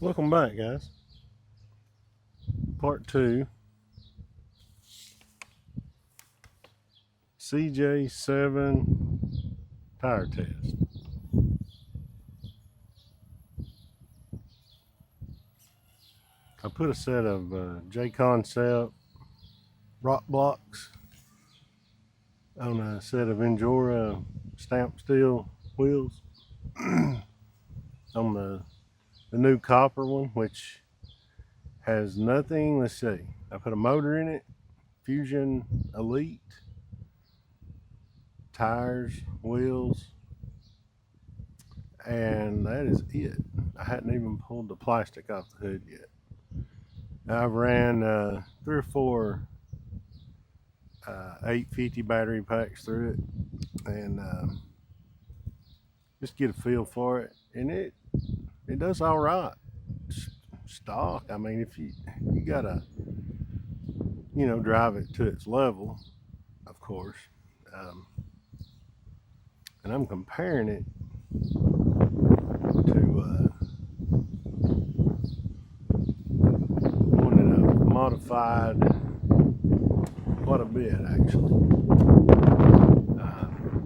Welcome back, guys. Part 2. CJ7 tire test. I put a set of J-Concept rock blocks on a set of Injora stamped steel wheels on the new copper one, which has nothing. Let's see, I put a motor in it, Fusion Elite, tires, wheels, and that is it. I hadn't even pulled the plastic off the hood yet. I've ran 3 or 4 850 battery packs through it, and just get a feel for it, and it does all right. Stock. I mean, if you gotta drive it to its level, of course. And I'm comparing it to one that I've modified quite a bit, actually.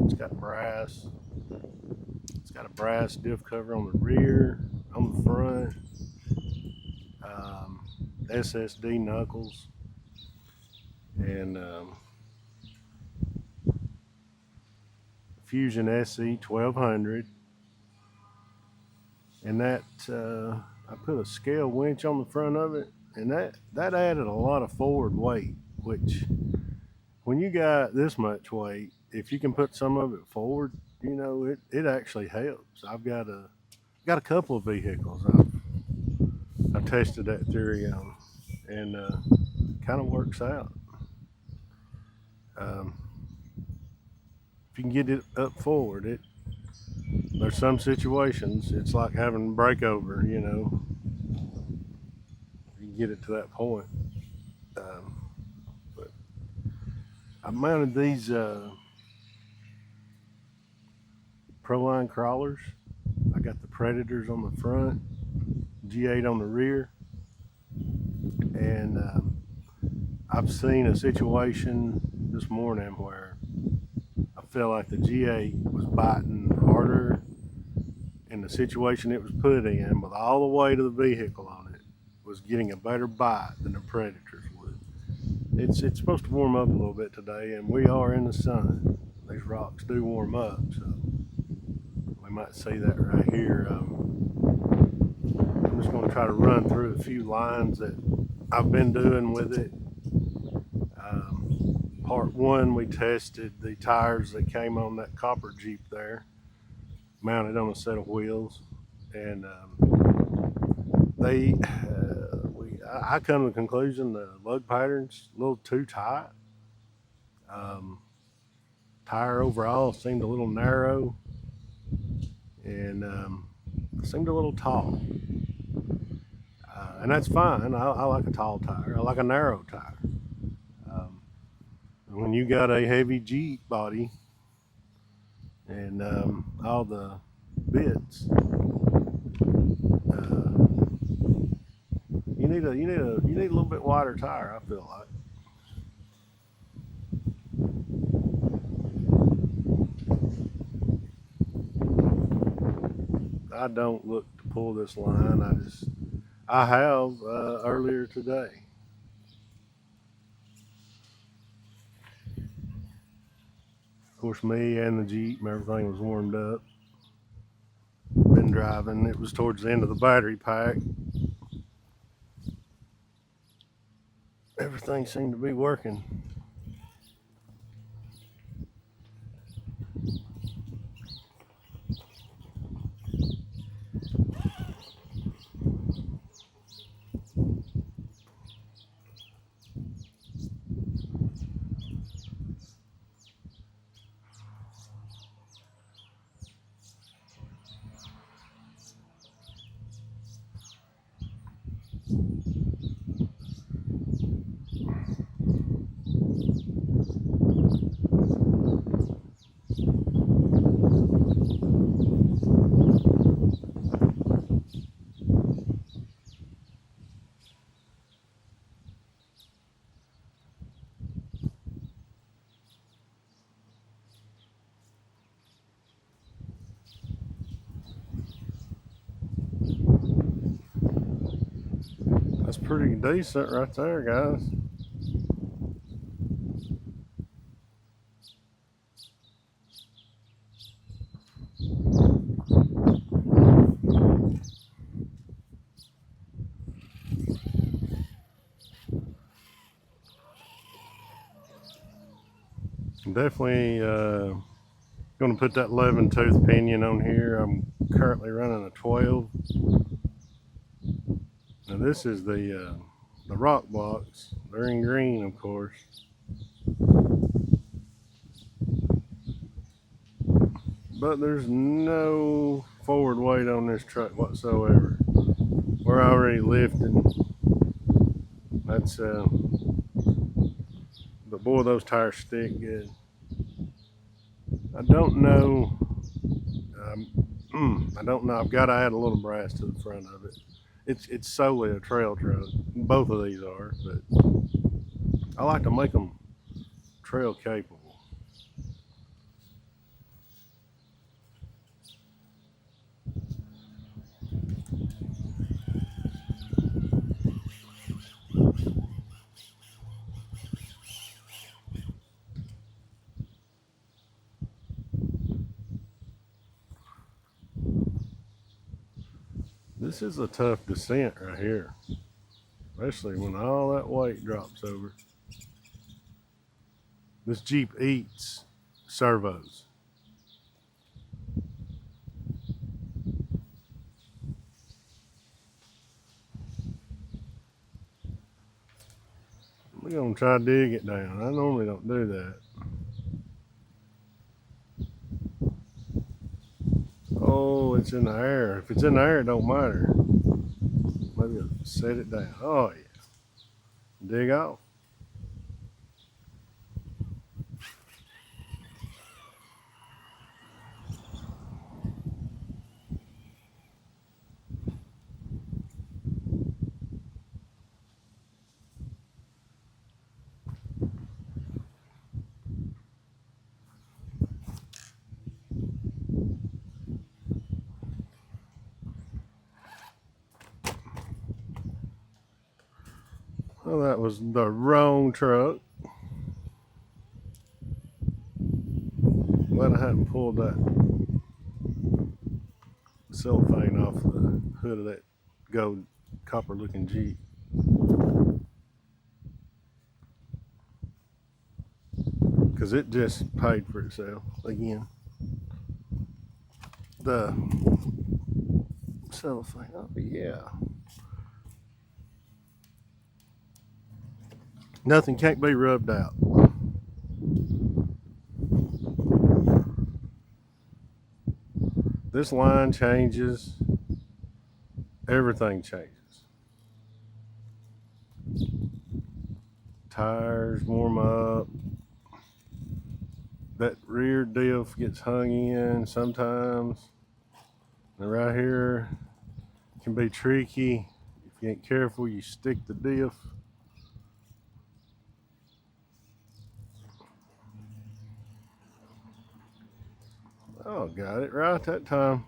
It's got brass. It's got a brass diff cover on the rear, on the front, SSD knuckles, and Fusion SE 1200, and that I put a scale winch on the front of it, and that added a lot of forward weight, which when you got this much weight, if you can put some of it forward, it actually helps. I've got a couple of vehicles I've tested that theory on, and kind of works out. If you can get it up forward, there's some situations it's like having breakover, you can get it to that point. But I mounted these Proline crawlers. I got the Predators on the front, G8 on the rear, and I've seen a situation this morning where I felt like the G8 was biting harder in the situation it was put in, with all the weight of the vehicle on it, was getting a better bite than the Predators would. It's supposed to warm up a little bit today, and we are in the sun. These rocks do warm up, so we might see that right here. I'm just going to try to run through a few lines that I've been doing with it. Part 1, we tested the tires that came on that copper Jeep there, mounted on a set of wheels, and I come to the conclusion the lug pattern's a little too tight. Tire overall seemed a little narrow, and seemed a little tall. And that's fine. I like a tall tire. I like a narrow tire. When you got a heavy Jeep body and all the bits, you need a little bit wider tire, I feel like. I don't look to pull this line. I have earlier today. Of course, me and the Jeep and everything was warmed up. Been driving. It was towards the end of the battery pack. Everything seemed to be working. That's pretty decent right there, guys. Definitely going to put that 11 tooth pinion on here. I'm currently running a 12. Now this is the rock blocks. They're in green, of course. But there's no forward weight on this truck whatsoever. We're already lifting. That's but boy, those tires stick good. I don't know. I don't know. I've got to add a little brass to the front of it. It's solely a trail truck. Both of these are, but I like to make them trail capable. This is a tough descent right here, especially when all that weight drops over. This Jeep eats servos. We're gonna try to dig it down. I normally don't do that. Oh, it's in the air. If it's in the air, it don't matter. Maybe I'll set it down. Oh yeah. Dig off. Well, that was the wrong truck. Glad I hadn't pulled that cellophane off the hood of that gold copper looking Jeep. Because it just paid for itself again. The cellophane, oh yeah. Nothing can't be rubbed out. This line changes, everything changes. Tires warm up. That rear diff gets hung in sometimes. And right here can be tricky. If you ain't careful, you stick the diff. Oh, got it right that time.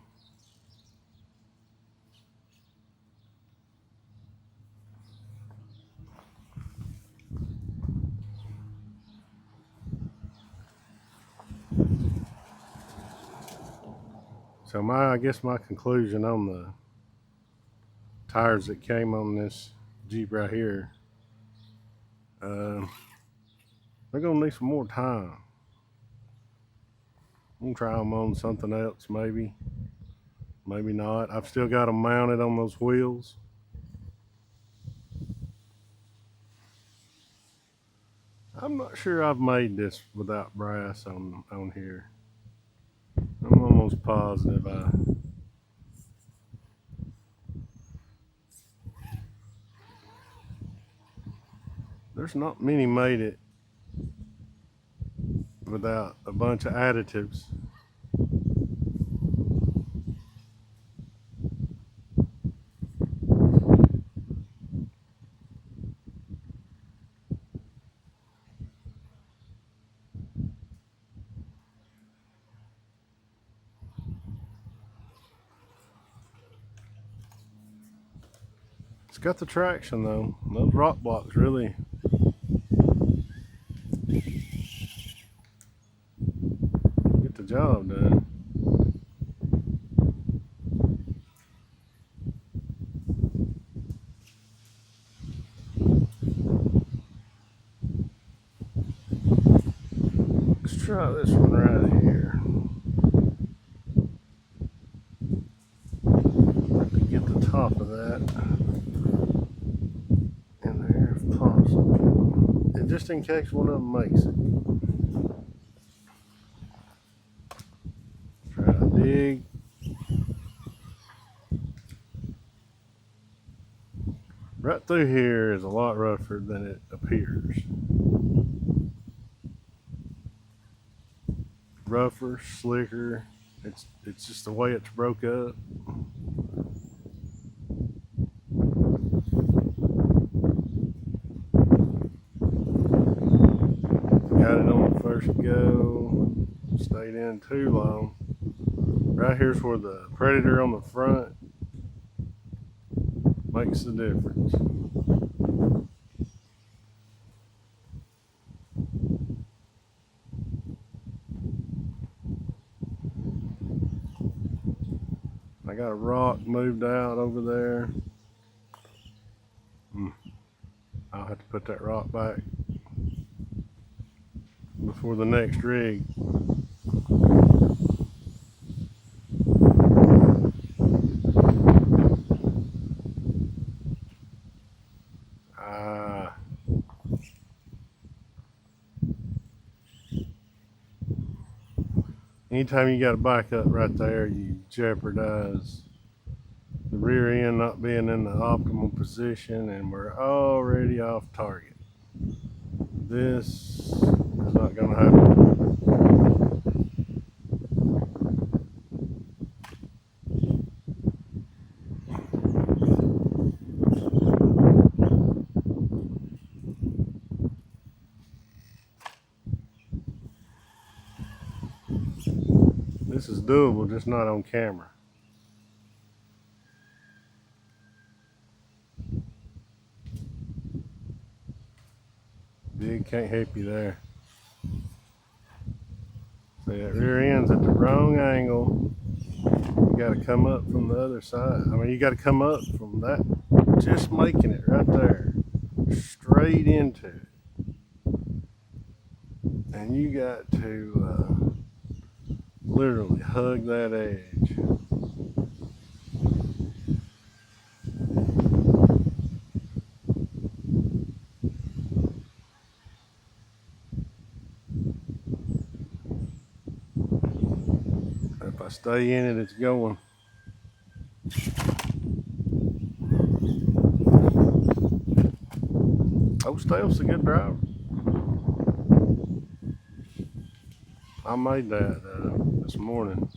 So I guess my conclusion on the tires that came on this Jeep right here, they're gonna need some more time. I'm gonna try them on something else, maybe not. I've still got them mounted on those wheels. I'm not sure I've made this without brass on here. I'm almost positive there's not many made it without a bunch of additives. It's got the traction though. Those rock blocks really get the job done. Let's try this one right here. Get the top of that in there if possible. And just in case one of them makes it. Try to dig. Right through here is a lot rougher than it appears. Rougher, slicker. It's just the way it's broke up. Got it on the first go. Stayed in too long. Right here's where the predator on the front makes the difference. I got a rock moved out over there. I'll have to put that rock back before the next rig. Anytime you got to back up right there, you jeopardize the rear end not being in the optimal position, and we're already off target. This is not going to happen. This is doable, just not on camera. Big can't help you there. See, that rear end's at the wrong angle. You got to come up from the other side. I mean, you got to come up from that, just making it right there, straight into it. And you got to literally hug that edge. If I stay in it, it's going. Oh, Stealth's a good driver. I made that this morning.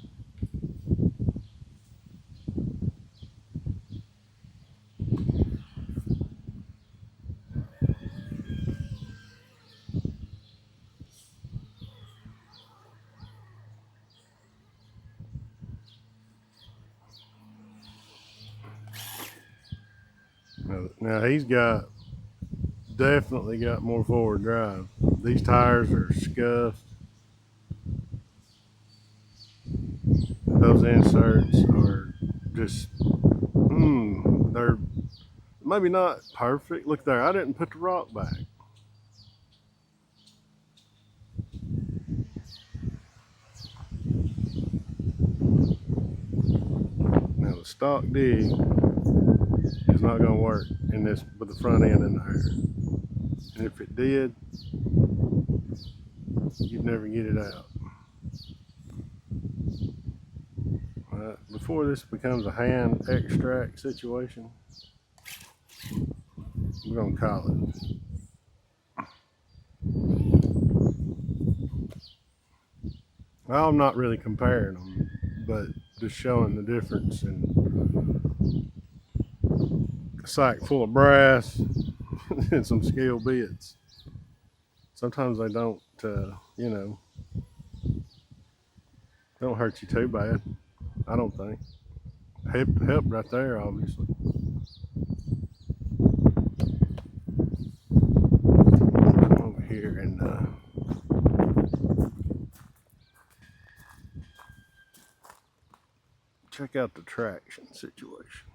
Now he's definitely got more forward drive. These tires are scuffed. Those inserts are just, they're maybe not perfect. Look there, I didn't put the rock back. Now the stock dig is not going to work in this with the front end in there. And if it did, you'd never get it out. Before this becomes a hand extract situation, we're going to call it. Well, I'm not really comparing them, but just showing the difference in a sack full of brass and some scale bits. Sometimes they don't, don't hurt you too bad. I don't think. Help right there, obviously. check out the traction situation.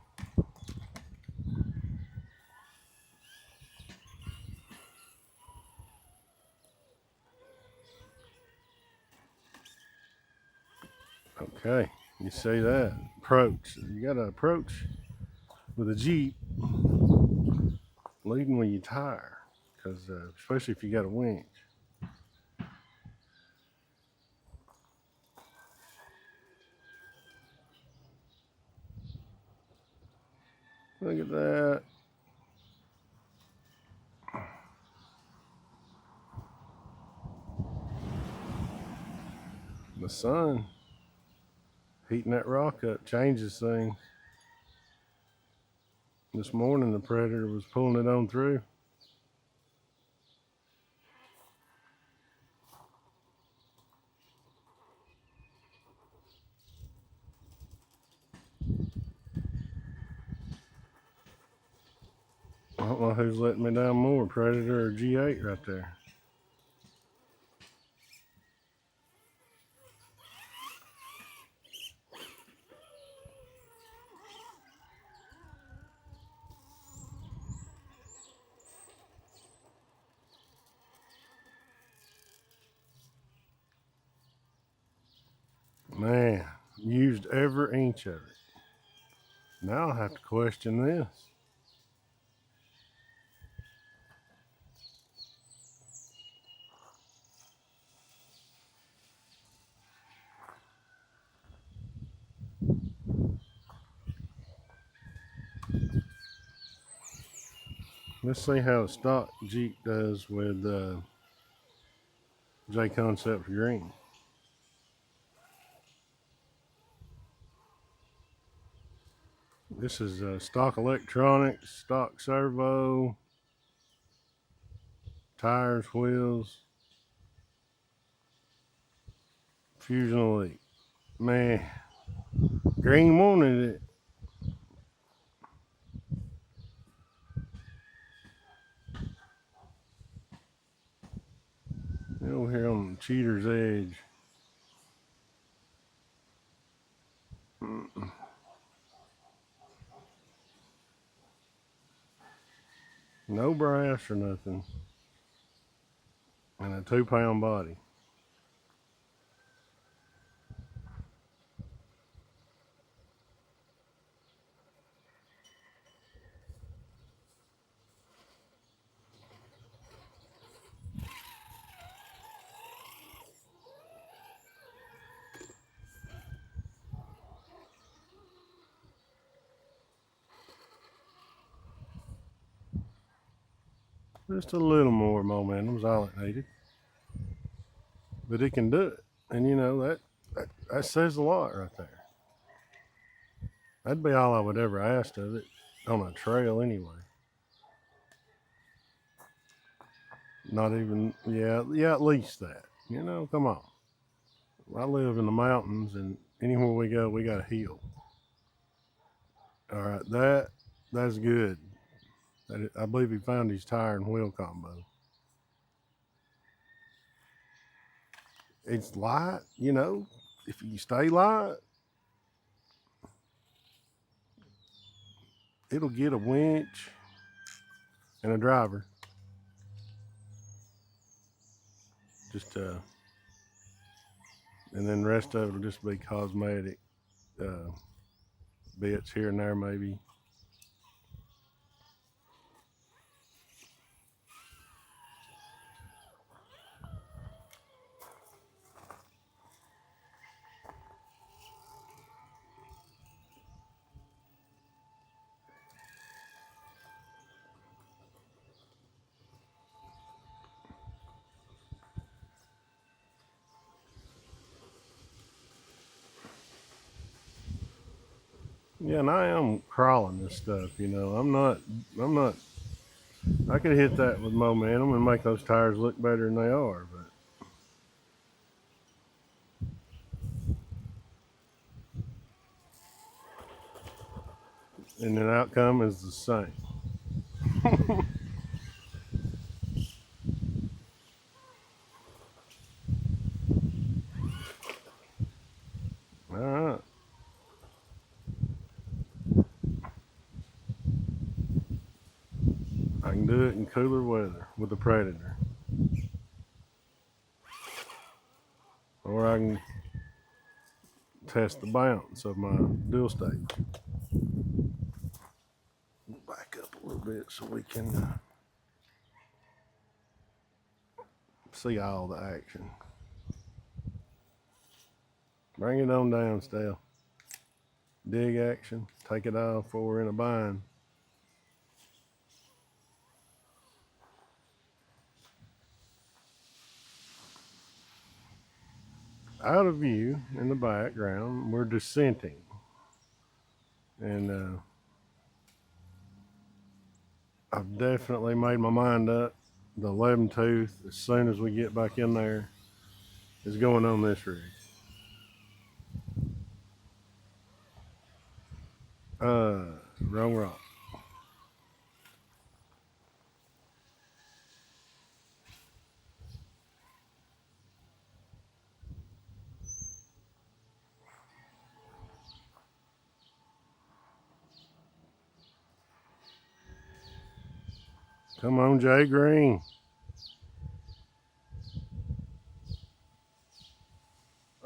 Okay, you see that? Approach. You got to approach with a Jeep leading with your tire, because especially if you got a winch. Look at that. The sun heating that rock up changes things. This morning the Predator was pulling it on through. I don't know who's letting me down more, Predator or G8 right there. Man, used every inch of it. Now I have to question this. Let's see how a stock Jeep does with J Concept Green. This is stock electronics, stock servo, tires, wheels, Fusion Elite. Man, Green wanted it. Over here on the cheater's edge. No brass or nothing. And a 2-pound body. Just a little more momentum is all it needed. But it can do it. And you know, that says a lot right there. That'd be all I would ever ask of it on a trail anyway. Not even, yeah, at least that. You know, come on. I live in the mountains, and anywhere we go, we got a hill. All right, that's good. I believe he found his tire and wheel combo. It's light, you know. If you stay light, it'll get a winch and a driver. Just and then the rest of it will just be cosmetic bits here and there maybe. Yeah, and I am crawling this stuff, you know. I'm not, I could hit that with momentum and make those tires look better than they are, but. And the outcome is the same. All right. can do it in cooler weather with the Predator. Or I can test the bounce of my dual stage. Back up a little bit so we can see all the action. Bring it on down, Stell. Dig action, take it off before we're in a bind. Out of view in the background, we're descenting. And I've definitely made my mind up. The 11 tooth, as soon as we get back in there, is going on this rig. Wrong rock. Come on, Jay Green.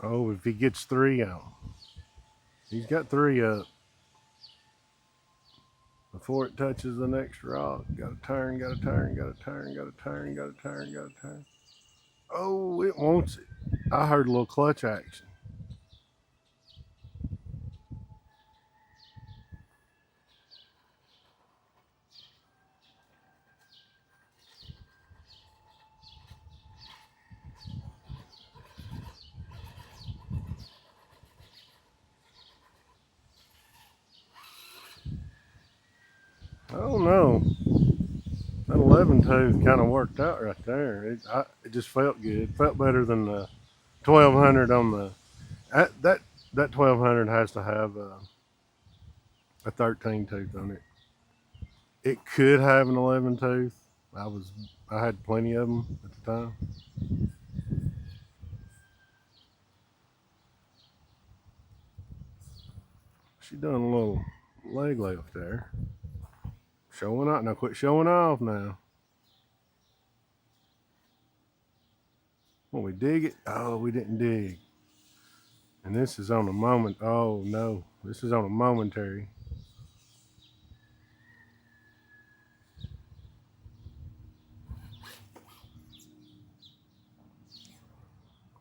Oh, if he gets 3 out. He's got 3 up. Before it touches the next rock, gotta turn, gotta turn, gotta turn, gotta turn, gotta turn, gotta turn. Oh, it wants it. I heard a little clutch action. Oh no. That 11 tooth kind of worked out right there. It just felt good. It felt better than the 1200 on the. That 1200 has to have a 13 tooth on it. It could have an 11 tooth. I had plenty of them at the time. She done a little leg lift there. Showing off. Now quit showing off now. When we dig it, oh, we didn't dig. And this is on a moment. Oh no, this is on a momentary.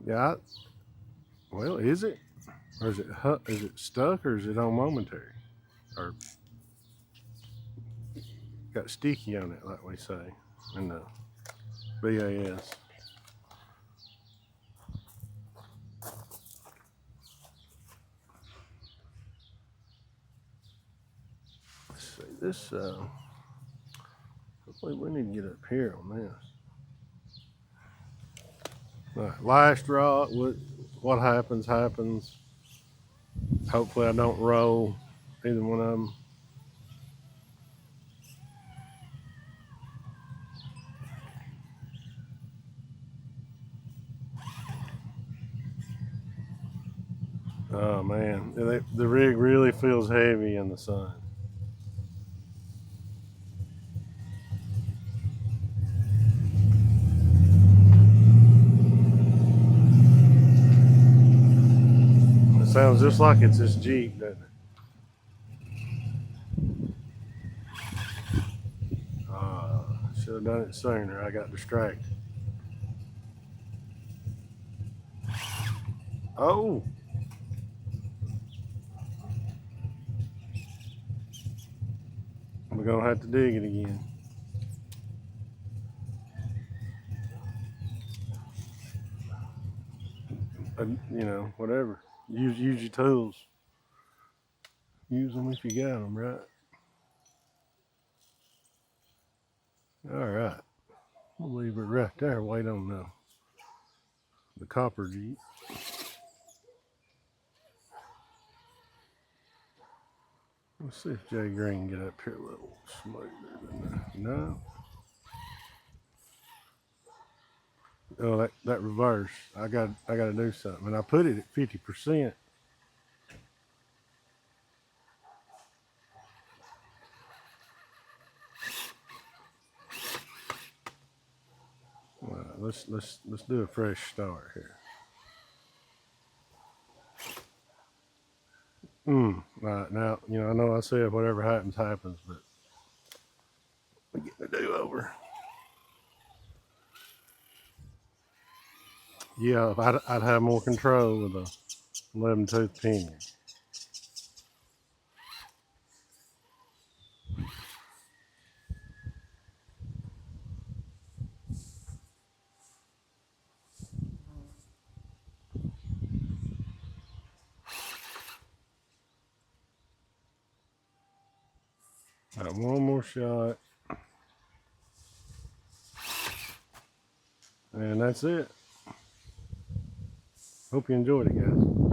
Yeah. Well, is it? Or is it stuck or is it on momentary? Or got sticky on it, like we say in the BAS. Let's see this. Hopefully we need to get up here on this. All right, last rock. What happens happens. Hopefully I don't roll either one of them. Oh man, the rig really feels heavy in the sun. It sounds just like it's this Jeep, doesn't it? Should have done it sooner. I got distracted. Oh! We're gonna have to dig it again. You know, whatever. Use your tools. Use them if you got them, right? All right. We'll leave it right there. Wait on the copper Jeep. Let's see if Jay Green can get up here a little smoother than that. No. Oh, that reverse. I got to do something. And I put it at 50%. let's do a fresh start here. Right now, you know, I know I said whatever happens, happens, but we're getting a do-over. Yeah, I'd have more control with a 11-tooth pinion. Got one more shot. And that's it. Hope you enjoyed it, guys.